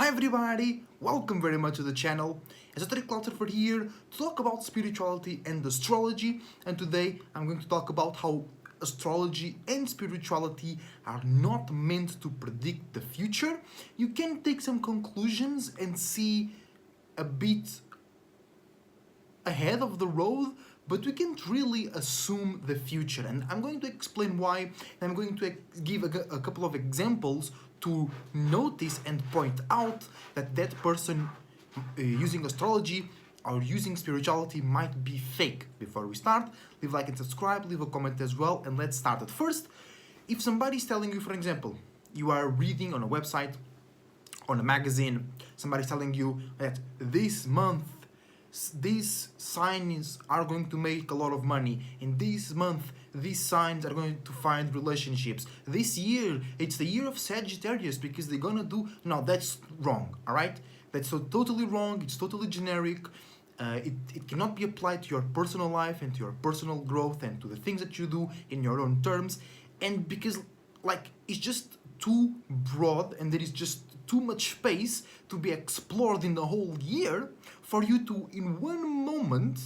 Hi everybody, welcome very much to the channel. Esoteric Cloudsurfer here to talk about spirituality and astrology, and today I'm going to talk about how astrology and spirituality are not meant to predict the future. You can take some conclusions and see a bit ahead of the road, but we can't really assume the future, and I'm going to explain why, and I'm going to give a couple of examples to notice and point out that that person using astrology or using spirituality might be fake. Before we start, leave a like and subscribe, leave a comment as well, and let's start at first. If somebody's telling you, for example, you are reading on a website, on a magazine, somebody's telling you that this month these signs are going to make a lot of money. In this month, these signs are going to find relationships. This year, it's the year of Sagittarius because they're gonna do... No, that's wrong, alright? That's so totally wrong, it's totally generic. It cannot be applied to your personal life and to your personal growth and to the things that you do in your own terms. And because, like, it's just too broad and there is just too much space to be explored in the whole year for you to, in one moment,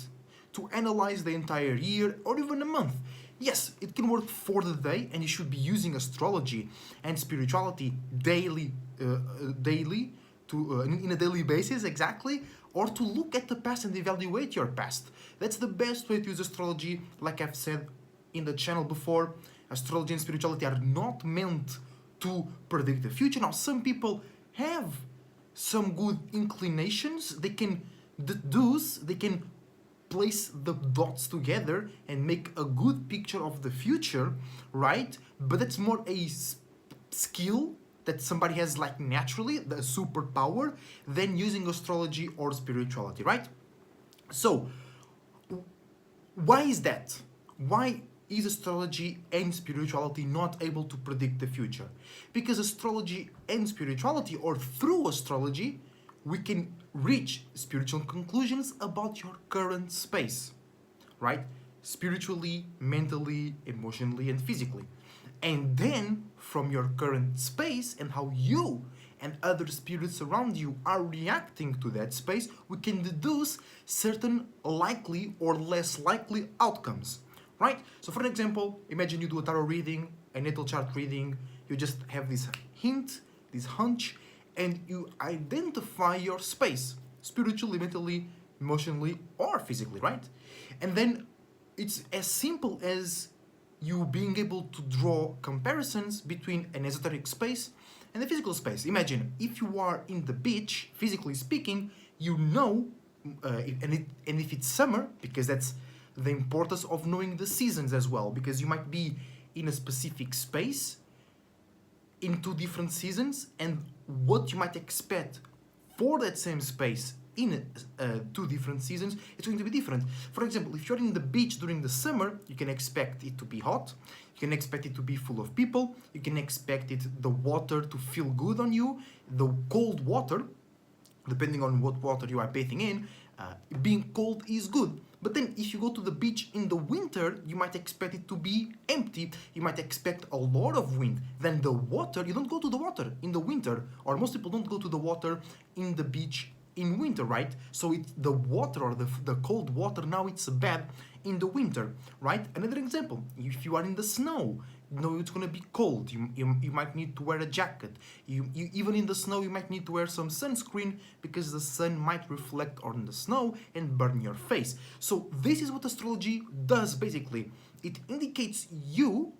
to analyze the entire year or even a month. Yes, it can work for the day, and you should be using astrology and spirituality daily, in a daily basis, exactly, or to look at the past and evaluate your past. That's the best way to use astrology. Like I've said in the channel before, astrology and spirituality are not meant to predict the future. Now, some people have some good inclinations. They can deduce, they can place the dots together and make a good picture of the future, right? But that's more a skill that somebody has, like, naturally, the superpower, than using astrology or spirituality, right? So, why is that? Why is astrology and spirituality not able to predict the future? Because astrology and spirituality, or through astrology, we can reach spiritual conclusions about your current space, right? Spiritually, mentally, emotionally, and physically. And then, from your current space and how you and other spirits around you are reacting to that space, we can deduce certain likely or less likely outcomes. Right? So for example, imagine you do a tarot reading, a natal chart reading, you just have this hint, this hunch, and you identify your space, spiritually, mentally, emotionally, or physically, right? And then it's as simple as you being able to draw comparisons between an esoteric space and a physical space. Imagine, if you are in the beach, physically speaking, you know, and if it's summer, because that's the importance of knowing the seasons as well, because you might be in a specific space in two different seasons, and what you might expect for that same space in two different seasons, it's going to be different. For example, if you're in the beach during the summer, you can expect it to be hot, you can expect it to be full of people, you can expect the water to feel good on you. The cold water, depending on what water you are bathing in, being cold is good. But then if you go to the beach in the winter, you might expect it to be empty. You might expect a lot of wind. Then the water, you don't go to the water in the winter, or most people don't go to the water in the beach in winter, right? So it's the water, or the cold water, now it's bad in the winter, right? Another example, if you are in the snow, you know it's going to be cold. You might need to wear a jacket. You even in the snow, you might need to wear some sunscreen because the sun might reflect on the snow and burn your face. So this is what astrology does, basically. It indicates you,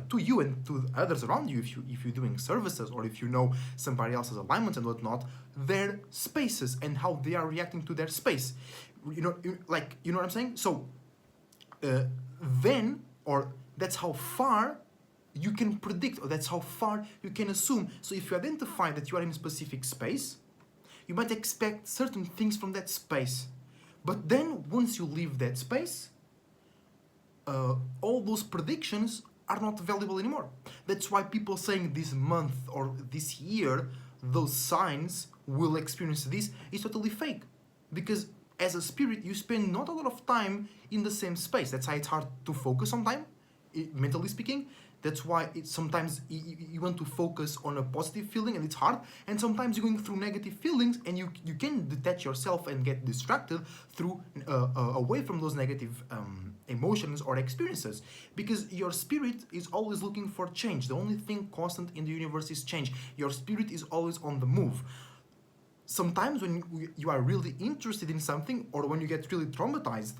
to you and to others around you, if you're doing services or if you know somebody else's alignments and whatnot, their spaces and how they are reacting to their space. You know what I'm saying? So that's how far you can predict, or that's how far you can assume. So if you identify that you are in a specific space, you might expect certain things from that space. But then once you leave that space, all those predictions are not valuable anymore. That's why people saying this month or this year, those signs will experience this, is totally fake. Because as a spirit, you spend not a lot of time in the same space. That's why it's hard to focus on time, mentally speaking. That's why sometimes you want to focus on a positive feeling and it's hard, and sometimes you're going through negative feelings and you can detach yourself and get distracted through away from those negative emotions or experiences, because your spirit is always looking for change. The only thing constant in the universe is change. Your spirit is always on the move. Sometimes when you are really interested in something, or when you get really traumatized,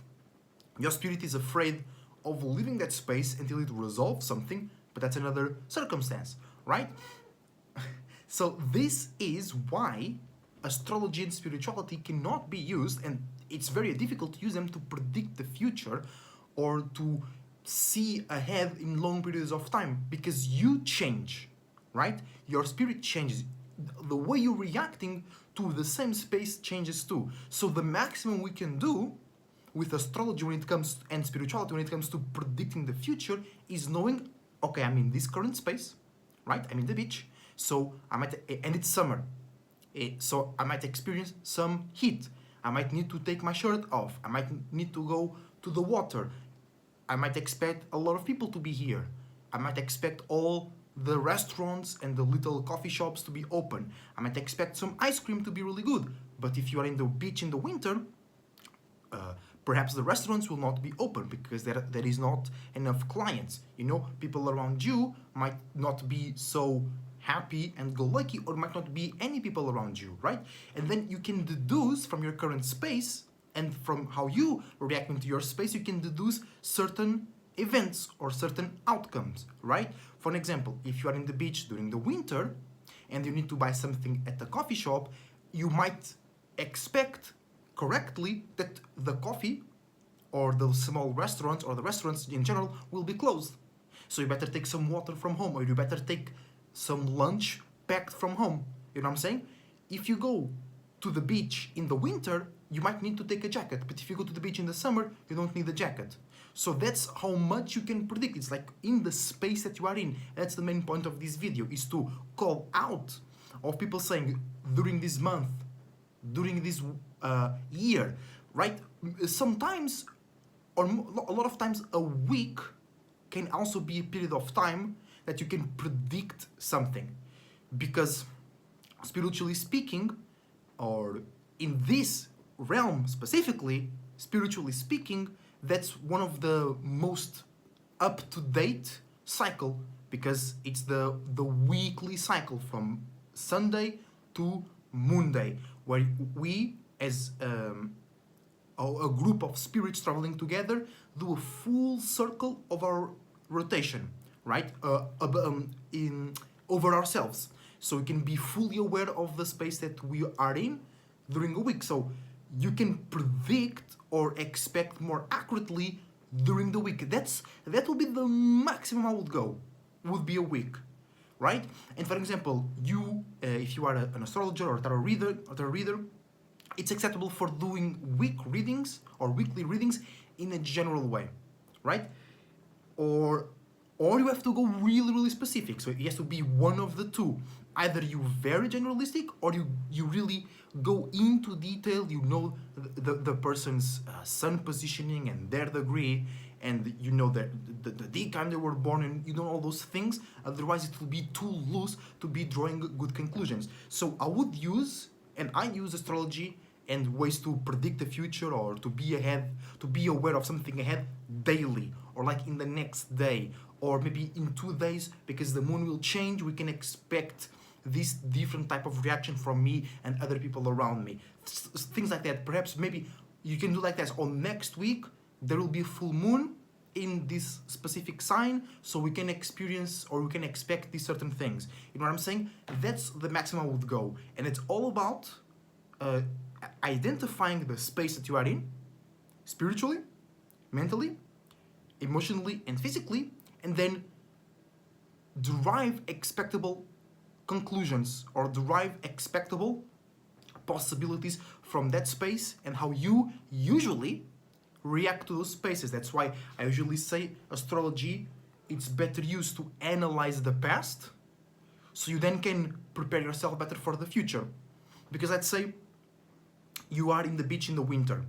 your spirit is afraid of leaving that space until it resolves something, but that's another circumstance, right? So this is why astrology and spirituality cannot be used, and it's very difficult to use them to predict the future or to see ahead in long periods of time, because you change, right? Your spirit changes. The way you're reacting to the same space changes too. So the maximum we can do with astrology when it comes, and spirituality when it comes to predicting the future, is knowing, okay, I'm in this current space, right? I'm in the beach, so I might, and it's summer, so I might experience some heat. I might need to take my shirt off. I might need to go to the water. I might expect a lot of people to be here. I might expect all the restaurants and the little coffee shops to be open. I might expect some ice cream to be really good. But if you are in the beach in the winter, perhaps the restaurants will not be open because there is not enough clients. You know, people around you might not be so happy and go lucky, or might not be any people around you, right? And then you can deduce from your current space and from how you reacting to your space, you can deduce certain events or certain outcomes, right? For an example, if you are in the beach during the winter and you need to buy something at the coffee shop, you might expect correctly that the coffee or the small restaurants or the restaurants in general will be closed. So you better take some water from home, or you better take some lunch packed from home. You know what I'm saying? If you go to the beach in the winter, you might need to take a jacket, but if you go to the beach in the summer, you don't need a jacket. So that's how much you can predict. It's like in the space that you are in. That's the main point of this video, is to call out of people saying during this month, during this year, right? Sometimes, or a lot of times, a week can also be a period of time that you can predict something. Because spiritually speaking, or in this realm specifically, spiritually speaking, that's one of the most up-to-date cycle, because it's the weekly cycle from Sunday to Monday, where we as a group of spirits traveling together do a full circle of our rotation, right? Over ourselves, so we can be fully aware of the space that we are in during a week. So you can predict or expect more accurately during the week. That will be the maximum I would go, would be a week, right? And for example, you, if you are an astrologer or tarot reader, it's acceptable for doing week readings or weekly readings in a general way, right? Or you have to go really, really specific. So it has to be one of the two. Either you very generalistic, or you really go into detail. You know the person's sun positioning and their degree, and you know the time they were born, and you know all those things. Otherwise, it will be too loose to be drawing good conclusions. So I use astrology and ways to predict the future, or to be ahead, to be aware of something ahead daily, or like in the next day, or maybe in 2 days, because the moon will change. We can expect this different type of reaction from me and other people around me. Things like that. Perhaps maybe you can do like this. On next week, there will be a full moon in this specific sign, so we can experience or we can expect these certain things. You know what I'm saying? That's the maximum I would go. And it's all about identifying the space that you are in, spiritually, mentally, emotionally, and physically, and then derive expectable conclusions or derive expectable possibilities from that space, and how you usually react to those spaces. That's why I usually say astrology, it's better used to analyze the past, so you then can prepare yourself better for the future. Because let's say you are in the beach in the winter,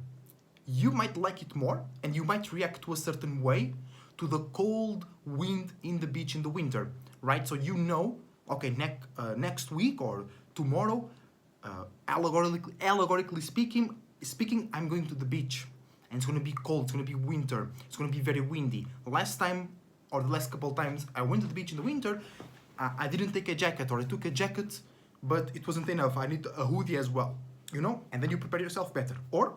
you might like it more and you might react to a certain way to the cold wind in the beach in the winter, right? So you know, okay, next week or tomorrow, allegorically speaking, I'm going to the beach, and it's gonna be cold. It's gonna be winter. It's gonna be very windy. Last time, or the last couple of times I went to the beach in the winter, I didn't take a jacket, or I took a jacket, but it wasn't enough. I need a hoodie as well, you know. And then you prepare yourself better, or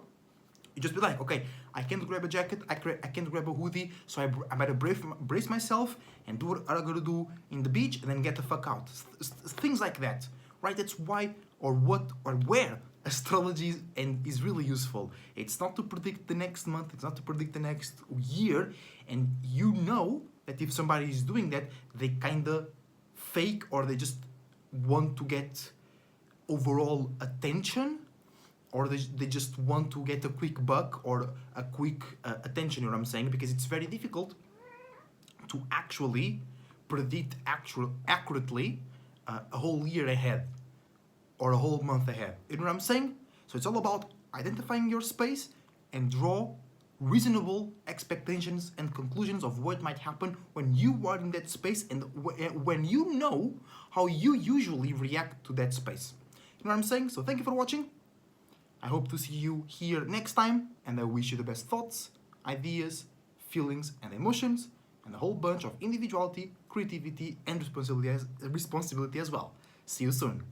you just be like, okay, I can't grab a jacket, I can't grab a hoodie, so I better brace myself and do what I'm gonna do in the beach, and then get the fuck out. Things like that, right? That's why, or what, or where astrology is really useful. It's not to predict the next month, it's not to predict the next year, and you know that if somebody is doing that, they kinda fake, or they just want to get overall attention, or they just want to get a quick buck or a quick attention, you know what I'm saying? Because it's very difficult to actually predict accurately a whole year ahead or a whole month ahead. You know what I'm saying? So it's all about identifying your space and draw reasonable expectations and conclusions of what might happen when you are in that space, and when you know how you usually react to that space. You know what I'm saying? So thank you for watching. I hope to see you here next time, and I wish you the best thoughts, ideas, feelings, and emotions, and a whole bunch of individuality, creativity, and responsibility as well. See you soon.